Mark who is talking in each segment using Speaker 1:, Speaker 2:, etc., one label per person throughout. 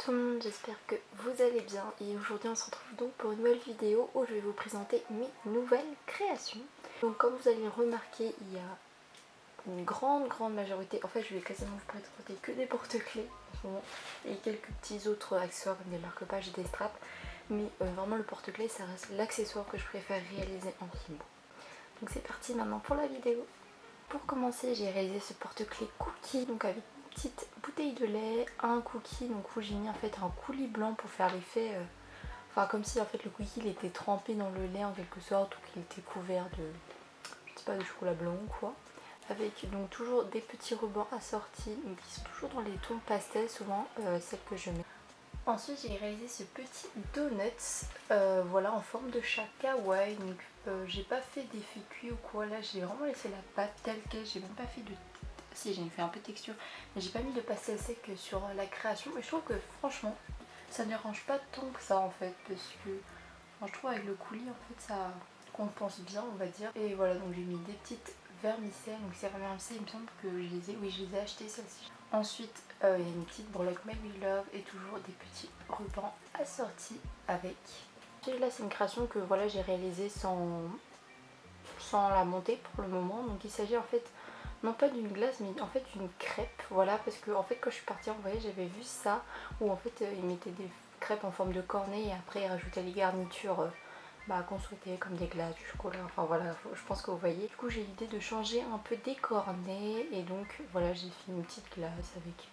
Speaker 1: tout le monde, j'espère que vous allez bien et aujourd'hui on se retrouve donc pour une nouvelle vidéo où je vais vous présenter mes nouvelles créations. Donc comme vous allez le remarquer, il y a une grande majorité, en fait je vais quasiment vous présenter que des porte-clés en ce moment et quelques petits autres accessoires comme des marque-pages et des straps, mais vraiment le porte-clés ça reste l'accessoire que je préfère réaliser en filmo. Donc c'est parti maintenant pour la vidéo. Pour commencer, j'ai réalisé ce porte-clés cookie, donc avec une petite bouteille de lait, un cookie, donc où j'ai mis en fait un coulis blanc pour faire l'effet, enfin comme si en fait le cookie il était trempé dans le lait en quelque sorte, ou qu'il était couvert de, je sais pas, de chocolat blanc ou quoi. Avec donc toujours des petits rubans assortis, donc qui sont toujours dans les tons pastel souvent, celles que je mets. Ensuite j'ai réalisé ce petit donut, voilà, en forme de chat kawaii. Donc j'ai pas fait d'effet cuit ou quoi, là j'ai vraiment laissé la pâte telle qu'elle, j'ai même pas fait de... Si, j'ai fait un peu de texture, mais j'ai pas mis de pastel sec sur la création. Mais je trouve que franchement ça ne dérange pas tant que ça en fait, parce que enfin, je trouve avec le coulis en fait ça compense bien on va dire. Et voilà, donc j'ai mis des petites vermicelles, donc ces vermicelles il me semble que je les ai achetées celles-ci. Ensuite il y a une petite breloque Made with Love et toujours des petits rubans assortis avec. Et là c'est une création que voilà j'ai réalisée sans la monter pour le moment. Donc il s'agit en fait non pas d'une glace mais en fait d'une crêpe, voilà, parce que en fait quand je suis partie en voyage j'avais vu ça où en fait ils mettaient des crêpes en forme de cornet et après ils rajoutaient les garnitures qu'on souhaitait, comme des glaces, du chocolat, enfin voilà, je pense que vous voyez. Du coup j'ai l'idée de changer un peu des cornets et donc voilà j'ai fait une petite glace avec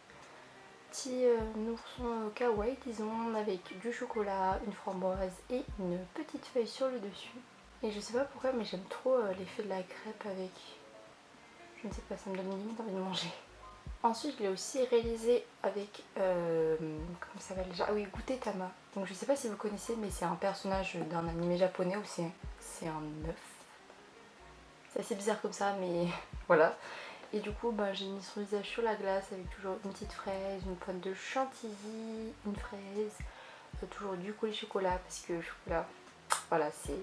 Speaker 1: petit nourson kawaii disons, avec du chocolat, une framboise et une petite feuille sur le dessus. Et je sais pas pourquoi mais j'aime trop l'effet de la crêpe avec, je ne sais pas, ça me donne limite envie de manger. Ensuite je l'ai aussi réalisé avec, comment ça s'appelle déjà, ah oui, Gudetama. Donc je sais pas si vous connaissez mais c'est un personnage d'un animé japonais où c'est un œuf. C'est assez bizarre comme ça mais voilà. Et du coup j'ai mis son visage sur la glace avec toujours une petite fraise, une pointe de chantilly, une fraise, toujours du coulis chocolat parce que le chocolat, voilà, c'est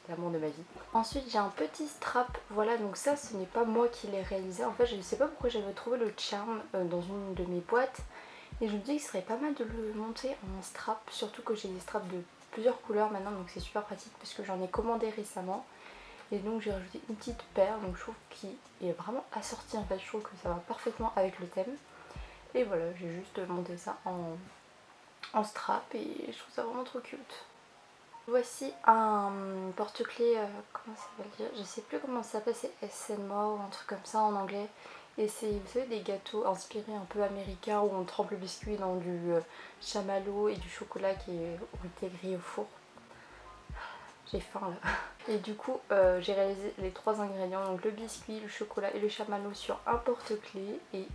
Speaker 1: l'amour de ma vie. Ensuite j'ai un petit strap, voilà, donc ça ce n'est pas moi qui l'ai réalisé. En fait je ne sais pas pourquoi j'avais trouvé le charme dans une de mes boîtes et je me dis que ce serait pas mal de le monter en strap, surtout que j'ai des straps de plusieurs couleurs maintenant, donc c'est super pratique parce que j'en ai commandé récemment. Et donc j'ai rajouté une petite perle, donc je trouve qu'il est vraiment assorti en fait, je trouve que ça va parfaitement avec le thème. Et voilà, j'ai juste monté ça en strap et je trouve ça vraiment trop cute. Voici un porte-clés, comment ça s'appelle dire, je sais plus comment ça s'appelle, c'est SNMO ou un truc comme ça en anglais. Et c'est, vous savez, des gâteaux inspirés un peu américains où on trempe le biscuit dans du chamallow et du chocolat qui ont été grillés au four. J'ai faim là. Et du coup j'ai réalisé les trois ingrédients, donc le biscuit, le chocolat et le chamallow sur un porte-clés. Et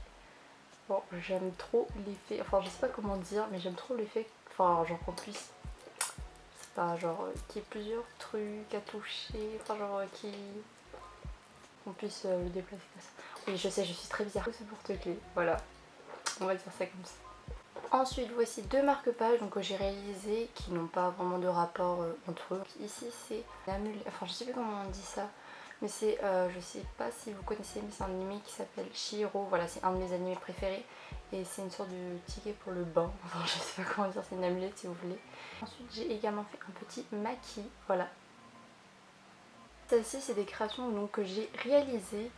Speaker 1: bon, j'aime trop l'effet, enfin je sais pas comment dire mais j'aime trop l'effet, enfin genre qu'on puisse, c'est pas genre qu'il y ait plusieurs trucs à toucher, enfin genre qu'on puisse le déplacer comme ça. Oui je sais, je suis très bizarre. Ce porte-clés, voilà, on va dire ça comme ça. Ensuite voici deux marque-pages que j'ai réalisés qui n'ont pas vraiment de rapport entre eux. Ici c'est une amulette, enfin je sais plus comment on dit ça, mais c'est, je sais pas si vous connaissez, mais c'est un animé qui s'appelle Chihiro, voilà, c'est un de mes animés préférés et c'est une sorte de ticket pour le bain, enfin je sais pas comment dire, c'est une amulette si vous voulez. Ensuite j'ai également fait un petit maquis, voilà. Celles-ci c'est des créations donc, que j'ai réalisées,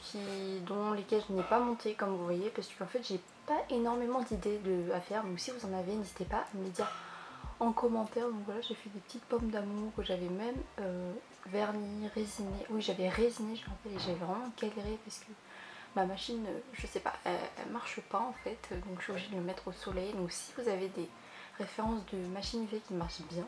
Speaker 1: dont lesquelles je n'ai pas monté comme vous voyez, parce qu'en fait j'ai pas énormément d'idées à faire, donc si vous en avez n'hésitez pas à me les dire en commentaire. Donc voilà, j'ai fait des petites pommes d'amour que j'avais même vernis, résiné, oui j'avais résiné je me rappelle, et j'avais vraiment galéré parce que ma machine, je sais pas, elle marche pas en fait, donc je suis obligée de le mettre au soleil. Donc si vous avez des références de machine UV qui marchent bien,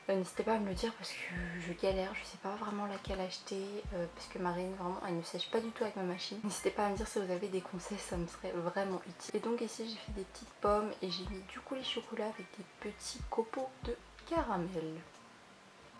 Speaker 1: n'hésitez pas à me le dire parce que je galère, je sais pas vraiment laquelle acheter, parce que ma reine vraiment elle ne sèche pas du tout avec ma machine. N'hésitez pas à me dire si vous avez des conseils, ça me serait vraiment utile. Et donc ici j'ai fait des petites pommes et j'ai mis du coulis chocolat avec des petits copeaux de caramel.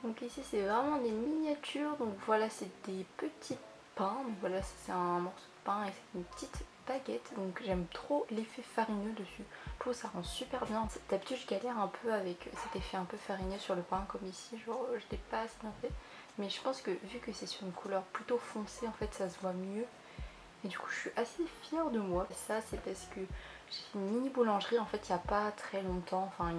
Speaker 1: Donc ici c'est vraiment des miniatures, donc voilà c'est des petits pains, donc voilà c'est un morceau de pain et c'est une petite baguette, donc j'aime trop l'effet farineux dessus, je trouve que ça rend super bien. D'habitude je galère un peu avec cet effet un peu farineux sur le pain comme ici, genre je l'ai pas assez bien fait, mais je pense que vu que c'est sur une couleur plutôt foncée en fait ça se voit mieux Et du coup je suis assez fière de moi. Et ça c'est parce que j'ai fait une mini boulangerie en fait il n'y a pas très longtemps, enfin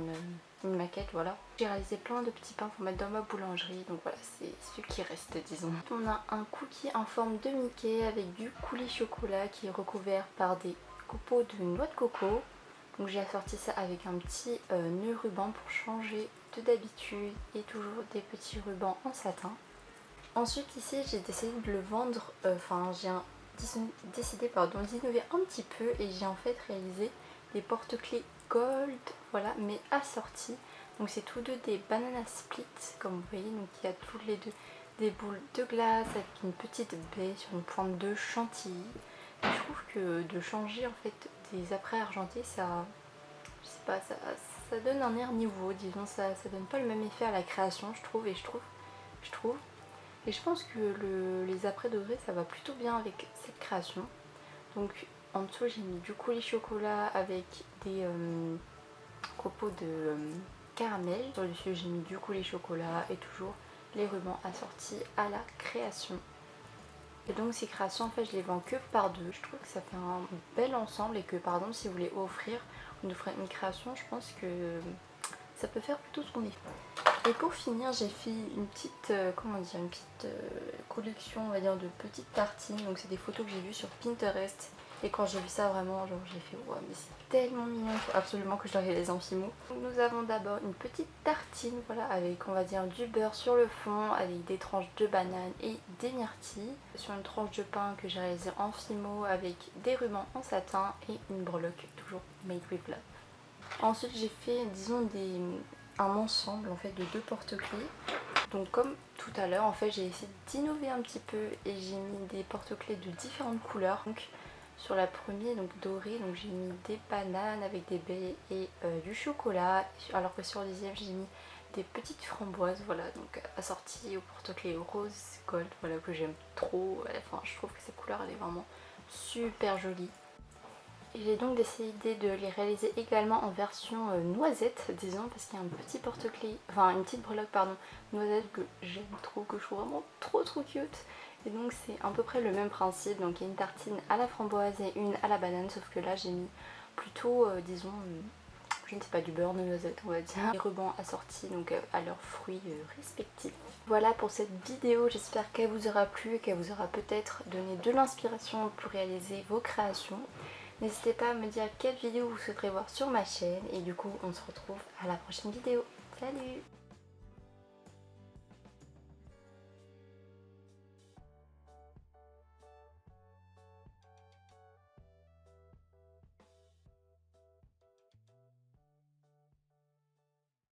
Speaker 1: une maquette voilà. J'ai réalisé plein de petits pains pour mettre dans ma boulangerie, donc voilà c'est ce qui reste disons. On a un cookie en forme de Mickey avec du coulis chocolat qui est recouvert par des copeaux de noix de coco. Donc j'ai assorti ça avec un petit nœud ruban pour changer de d'habitude et toujours des petits rubans en satin. Ensuite ici j'ai décidé de le vendre, décidé d'innover un petit peu et j'ai en fait réalisé des porte-clés gold, voilà, mais assortis. Donc c'est tous deux des banana splits comme vous voyez, donc il y a toutes les deux des boules de glace avec une petite baie sur une pointe de chantilly. Et je trouve que de changer en fait des apprêts argentés, ça, je sais pas, ça donne un air nouveau, disons, ça donne pas le même effet à la création je trouve. Et je pense que les apprêts dorés ça va plutôt bien avec cette création. Donc en dessous j'ai mis du coulis chocolat avec des copeaux de caramel. Sur le dessus j'ai mis du coulis chocolat et toujours les rubans assortis à la création. Et donc ces créations en fait je les vends que par deux. Je trouve que ça fait un bel ensemble et que par exemple si vous voulez offrir une création, je pense que ça peut faire plutôt ce qu'on est. Et pour finir j'ai fait une petite, une petite collection on va dire de petites tartines. Donc c'est des photos que j'ai vues sur Pinterest. Et quand j'ai vu ça vraiment genre j'ai fait ouais mais c'est tellement mignon, il faut absolument que je leur réalise en fimo. Donc nous avons d'abord une petite tartine voilà avec on va dire du beurre sur le fond avec des tranches de banane et des myrtilles. Sur une tranche de pain que j'ai réalisée en fimo avec des rubans en satin et une breloque toujours made with love. Ensuite j'ai fait disons un ensemble en fait de deux porte-clés. Donc comme tout à l'heure en fait j'ai essayé d'innover un petit peu et j'ai mis des porte-clés de différentes couleurs. Donc sur la première donc dorée, donc j'ai mis des bananes avec des baies et du chocolat, alors que sur le deuxième j'ai mis des petites framboises, voilà, donc assorties au porte-clés rose gold, voilà, que j'aime trop. Enfin je trouve que cette couleur elle est vraiment super jolie. Et j'ai donc décidé de les réaliser également en version noisette, disons, parce qu'il y a un petit porte-clés, enfin une petite breloque pardon, noisette que j'aime trop, que je trouve vraiment trop cute. Et donc c'est à peu près le même principe, donc il y a une tartine à la framboise et une à la banane, sauf que là j'ai mis plutôt, disons, je ne sais pas, du beurre de noisette on va dire. Les rubans assortis donc à leurs fruits respectifs. Voilà pour cette vidéo, j'espère qu'elle vous aura plu et qu'elle vous aura peut-être donné de l'inspiration pour réaliser vos créations. N'hésitez pas à me dire quelle vidéo vous souhaiterez voir sur ma chaîne et du coup on se retrouve à la prochaine vidéo. Salut!